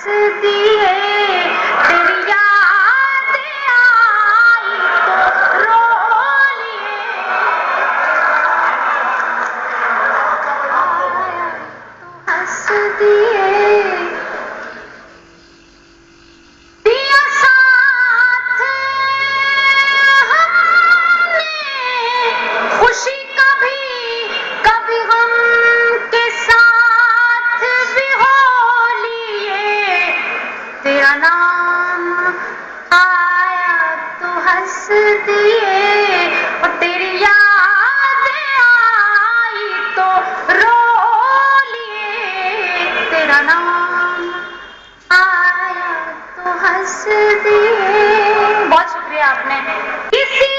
हंस दिए, तेरी याद आई तो रो लिए, आया तो हंस दिए। दिया साथ हमने खुशी कभी कभी गम के साथ भी हो लिए, तेरा नाम आया तो हंस दिए, और तेरी याद आई तो रो लिए, तेरा नाम आया तो हंस दिए। बहुत शुक्रिया आपने। किसी